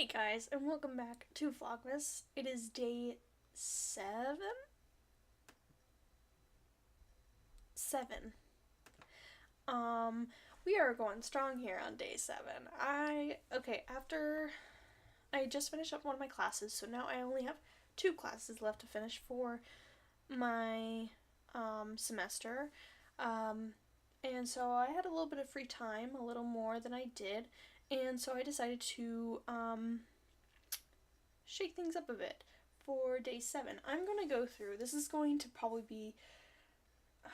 Hey guys, and welcome back to Vlogmas. It is day 7? 7. We are going strong here on day 7. After I just finished up one of my classes, so now I only have 2 classes left to finish for my, semester. And so I had a little bit of free time, a little more than I did, and so I decided to, shake things up a bit for day 7. I'm going to go through, this is going to probably be, I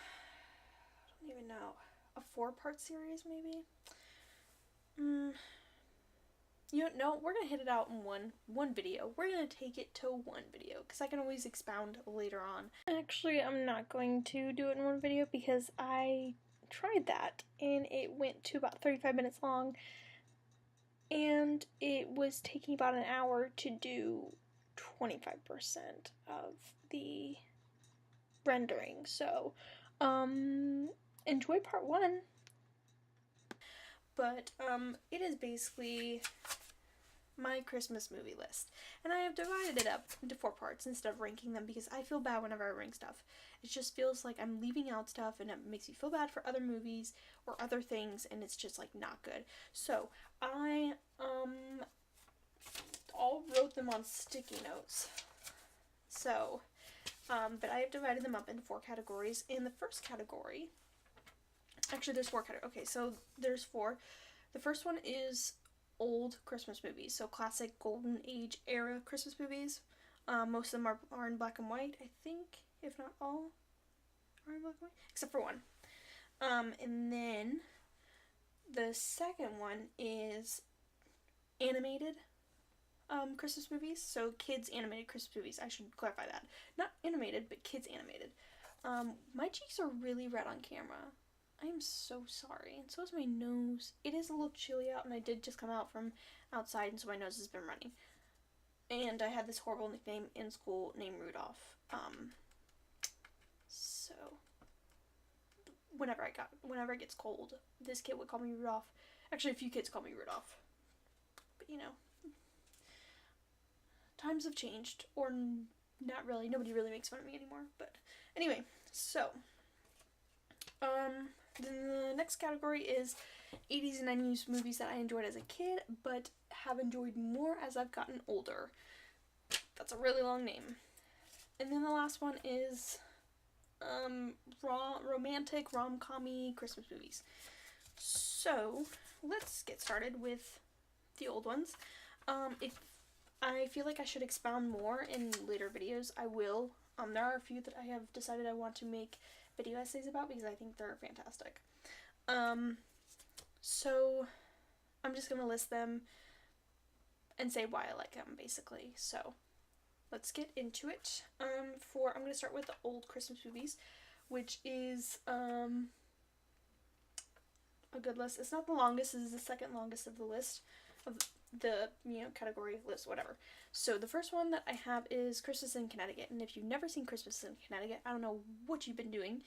don't even know, a 4-part series maybe? You know, we're going to hit it out in one video. We're going to take it to one video, because I can always expound later on. Actually, I'm not going to do it in one video, because I tried that, and it went to about 35 minutes long, and it was taking about an hour to do 25% of the rendering. So, enjoy part 1. But, it is basically my Christmas movie list. And I have divided it up into 4 parts instead of ranking them, because I feel bad whenever I rank stuff. It just feels like I'm leaving out stuff, and it makes me feel bad for other movies or other things, and it's just like not good. So I all wrote them on sticky notes. So but I have divided them up into 4 categories. In the first category, actually there's 4 categories. Okay, so there's 4. The first one is old Christmas movies, so classic golden age era Christmas movies. Most of them are in black and white, I think, if not all are in black and white, except for one. And then the second one is animated Christmas movies, so kids animated Christmas movies. I should clarify that. Not animated, but kids animated. My cheeks are really red on camera. I am so sorry, and so is my nose. It is a little chilly out, and I did just come out from outside, and so my nose has been running. And I had this horrible nickname in school named Rudolph. So whenever it gets cold, this kid would call me Rudolph. Actually, a few kids call me Rudolph. But you know, times have changed, or not really. Nobody really makes fun of me anymore. But anyway, so the next category is 80s and 90s movies that I enjoyed as a kid, but have enjoyed more as I've gotten older. That's a really long name. And then the last one is romantic rom-com-y Christmas movies. So let's get started with the old ones. If I feel like I should expound more in later videos, I will. There are a few that I have decided I want to make video essays about because I think they're fantastic. So I'm just going to list them and say why I like them, basically. So let's get into it. I'm going to start with the old Christmas movies, which is a good list. It's not the longest, it is the second longest of the list of the, category list, whatever. So the first one that I have is Christmas in Connecticut, and if you've never seen Christmas in Connecticut, I don't know what you've been doing.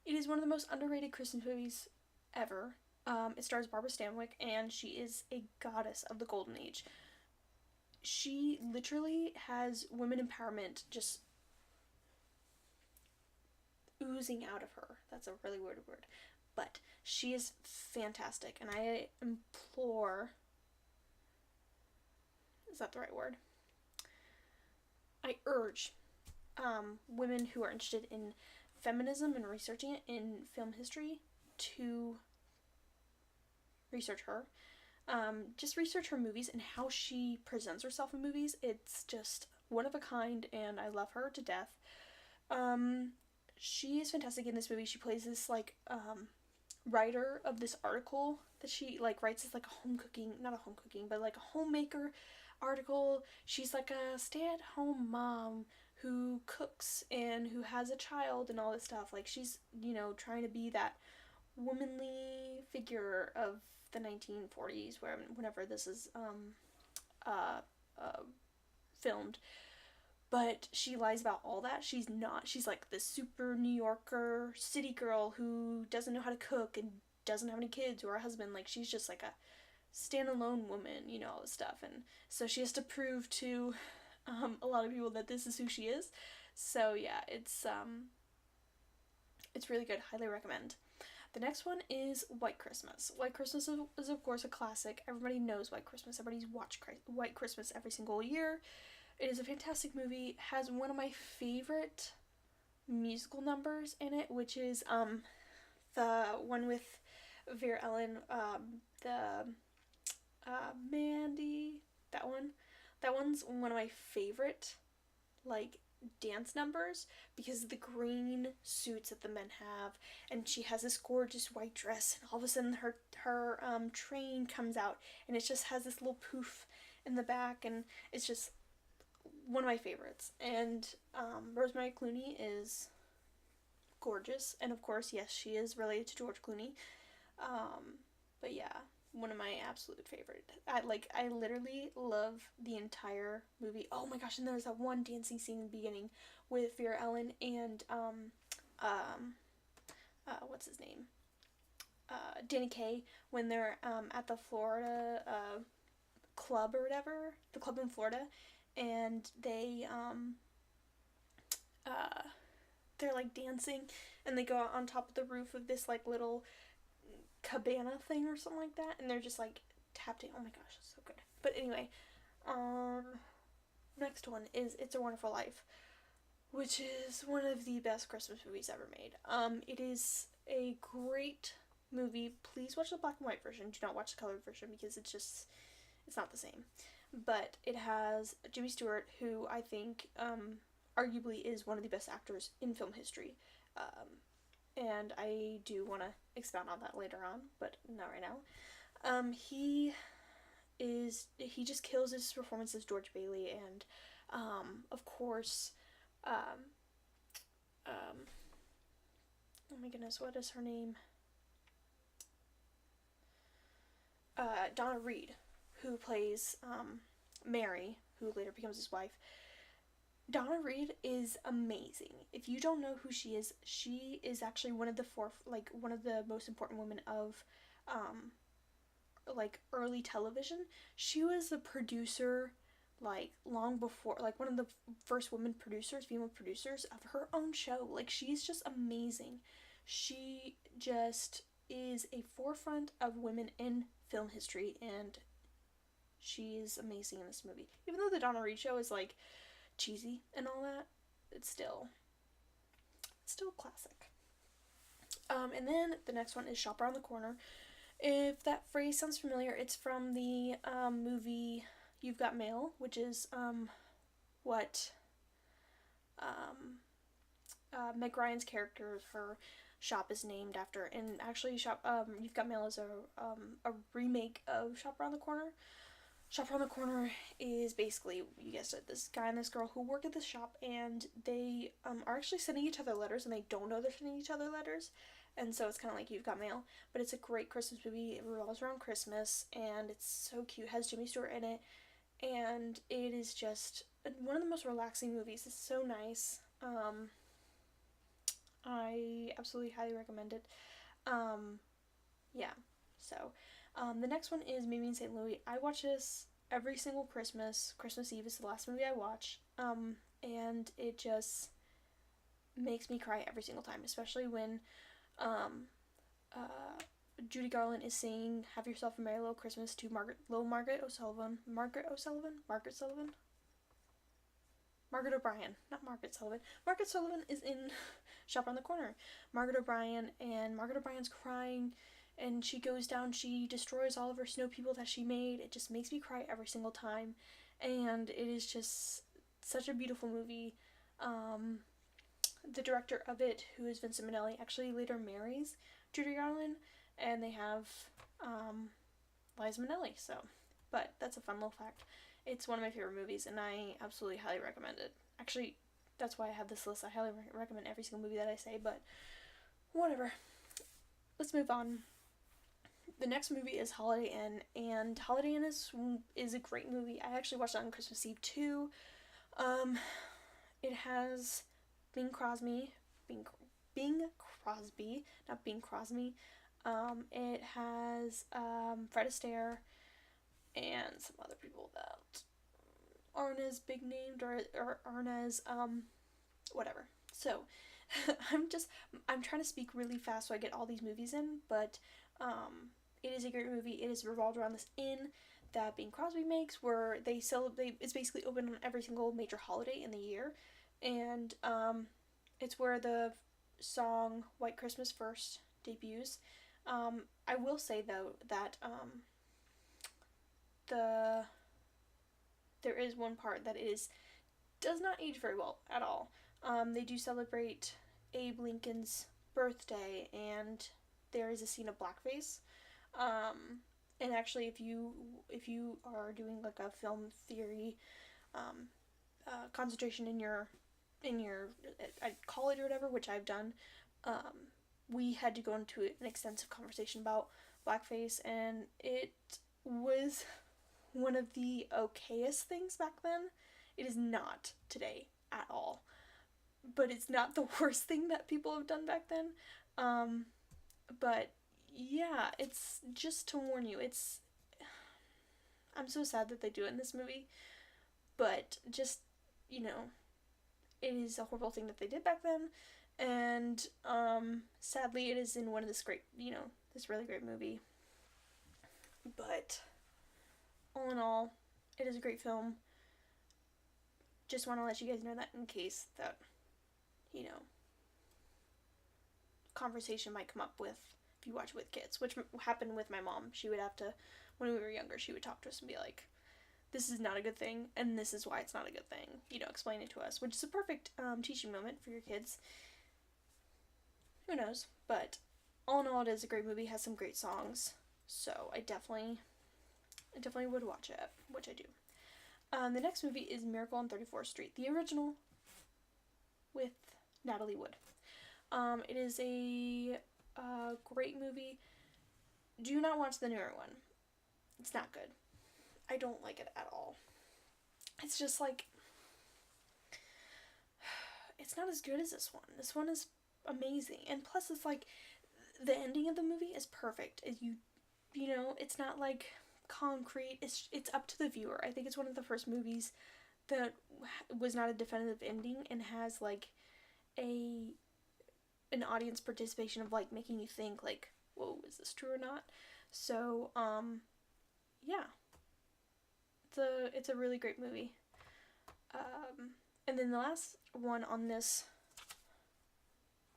It is one of the most underrated Christmas movies ever. It stars Barbara Stanwyck, and she is a goddess of the golden age. She literally has women empowerment just oozing out of her. That's a really weird word. But she is fantastic, and I implore... Is that the right word? I urge women who are interested in feminism and researching it in film history to research her. Just research her movies and how she presents herself in movies. It's just one of a kind, and I love her to death. She is fantastic in this movie. She plays this, writer of this article that she, writes as, not a home cooking, but, a homemaker article. She's, a stay-at-home mom who cooks and who has a child and all this stuff. She's, trying to be that womanly figure of the 1940s, whenever this is, filmed. But she lies about all that. She's not. She's this super New Yorker city girl who doesn't know how to cook and doesn't have any kids or a husband. She's just a standalone woman, you know, all this stuff. And so she has to prove to a lot of people that this is who she is. So yeah, it's really good. Highly recommend. The next one is White Christmas. White Christmas is of course a classic. Everybody knows White Christmas. Everybody's watched White Christmas every single year. It is a fantastic movie. It has one of my favorite musical numbers in it, which is the one with Vera Ellen, the Mandy, that one. That one's one of my favorite, like, dance numbers, because of the green suits that the men have, and she has this gorgeous white dress, and all of a sudden her train comes out, and it just has this little poof in the back, and it's just one of my favorites. And Rosemary Clooney is gorgeous, and of course, yes, she is related to George Clooney. But yeah, one of my absolute favorite. I literally love the entire movie. Oh my gosh, and there's that one dancing scene in the beginning with Vera Ellen and what's his name? Danny Kaye, when they're at the Florida club or whatever, the club in Florida, and they're like dancing, and they go out on top of the roof of this like little cabana thing or something like that, and they're just like tapping. Oh my gosh, it's so good. But anyway, next one is It's a Wonderful Life, which is one of the best Christmas movies ever made. It is a great movie. Please watch the black and white version. Do not watch the colored version, because it's not the same. But it has Jimmy Stewart, who I think arguably is one of the best actors in film history. And I do want to expound on that later on, but not right now. He just kills his performance as George Bailey, and of course, oh my goodness, what is her name? Donna Reed, who plays Mary, who later becomes his wife. Donna Reed is amazing. If you don't know who she is actually one of the most important women of early television. She was the producer long before, one of the first female producers of her own show. She's just amazing. She just is a forefront of women in film history, and she's amazing in this movie. Even though the Donna Reed show is cheesy and all that, it's still a classic. And then the next one is Shop Around the Corner. If that phrase sounds familiar, it's from the movie You've Got Mail, which is what Meg Ryan's character, her shop is named after. And actually, You've Got Mail is a remake of Shop Around the Corner. Shop Around the Corner is basically, you guessed it, this guy and this girl who work at this shop, and they are actually sending each other letters, and they don't know they're sending each other letters, and so it's kind of like You've Got Mail. But it's a great Christmas movie. It revolves around Christmas, and it's so cute. It has Jimmy Stewart in it, and it is just one of the most relaxing movies. It's so nice. I absolutely highly recommend it. Yeah, so the next one is Mimi in St. Louis. I watch this every single Christmas. Christmas Eve is the last movie I watch, and it just makes me cry every single time, especially when Judy Garland is singing "Have Yourself a Merry Little Christmas" to Margaret O'Sullivan. Margaret OBrien, not Margaret Sullivan. Margaret Sullivan is in Shop Around the Corner. Margaret OBrien, and Margaret OBrien's crying, and she goes down, she destroys all of her snow people that she made. It just makes me cry every single time, and it is just such a beautiful movie. The director of it, who is Vincent Minnelli, actually later marries Judy Garland, and they have Liza Minnelli, but that's a fun little fact. It's one of my favorite movies, and I absolutely highly recommend it. Actually, that's why I have this list. I highly recommend every single movie that I say, but whatever. Let's move on. The next movie is Holiday Inn, and Holiday Inn is a great movie. I actually watched it on Christmas Eve too. It has Bing Crosby, not Bing Crosby. It has Fred Astaire, and some other people that aren't as big named or aren't as, whatever. So, I'm trying to speak really fast so I get all these movies in, but, it is a great movie. It is revolved around this inn that Bing Crosby makes, where they celebrate, it's basically open on every single major holiday in the year, and, it's where the song White Christmas first debuts. I will say, though, that, there is one part that does not age very well at all. They do celebrate Abe Lincoln's birthday, and there is a scene of blackface. And actually, if you are doing like a film theory concentration in your college or whatever, which I've done, we had to go into an extensive conversation about blackface, and it was one of the okayest things back then. It is not today at all, but it's not the worst thing that people have done back then. But yeah, it's just to warn you, I'm so sad that they do it in this movie, but just, you know, it is a horrible thing that they did back then, and, sadly it is in one of this really great movie, but all in all, it is a great film. Just want to let you guys know that in case that, you know, conversation might come up with if you watch it with kids, which happened with my mom. She would have to, when we were younger, she would talk to us and be like, this is not a good thing, and this is why it's not a good thing. You know, explain it to us, which is a perfect teaching moment for your kids. Who knows? But all in all, it is a great movie. Has some great songs, so I definitely would watch it, which I do. The next movie is Miracle on 34th Street, the original with Natalie Wood. It is a great movie. Do not watch the newer one. It's not good. I don't like it at all. It's just like, it's not as good as this one. This one is amazing, and plus it's like, the ending of the movie is perfect. You know, it's not like concrete. It's up to the viewer. I think it's one of the first movies that was not a definitive ending and has like an audience participation of like making you think like, whoa, is this true or not? So yeah, it's a really great movie. And then the last one on this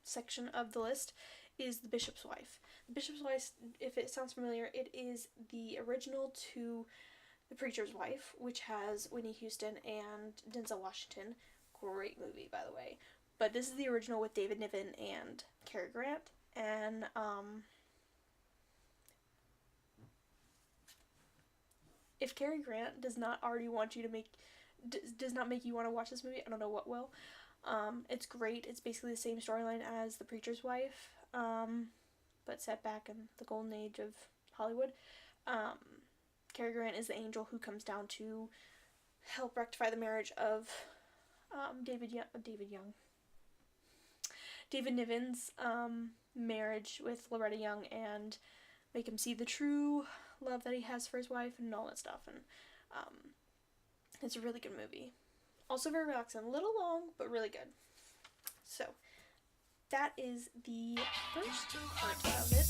section of the list is The Bishop's Wife. The Bishop's Wife, if it sounds familiar, it is the original to The Preacher's Wife, which has Whitney Houston and Denzel Washington. Great movie, by the way. But this is the original with David Niven and Cary Grant. And, if Cary Grant does not already want you to does not make you want to watch this movie, I don't know what will. It's great. It's basically the same storyline as The Preacher's Wife, but set back in the golden age of Hollywood. Cary Grant is the angel who comes down to help rectify the marriage of David Niven's marriage with Loretta Young, and make him see the true love that he has for his wife and all that stuff. And it's a really good movie. Also very relaxing. A little long, but really good. So, that is the first part of it.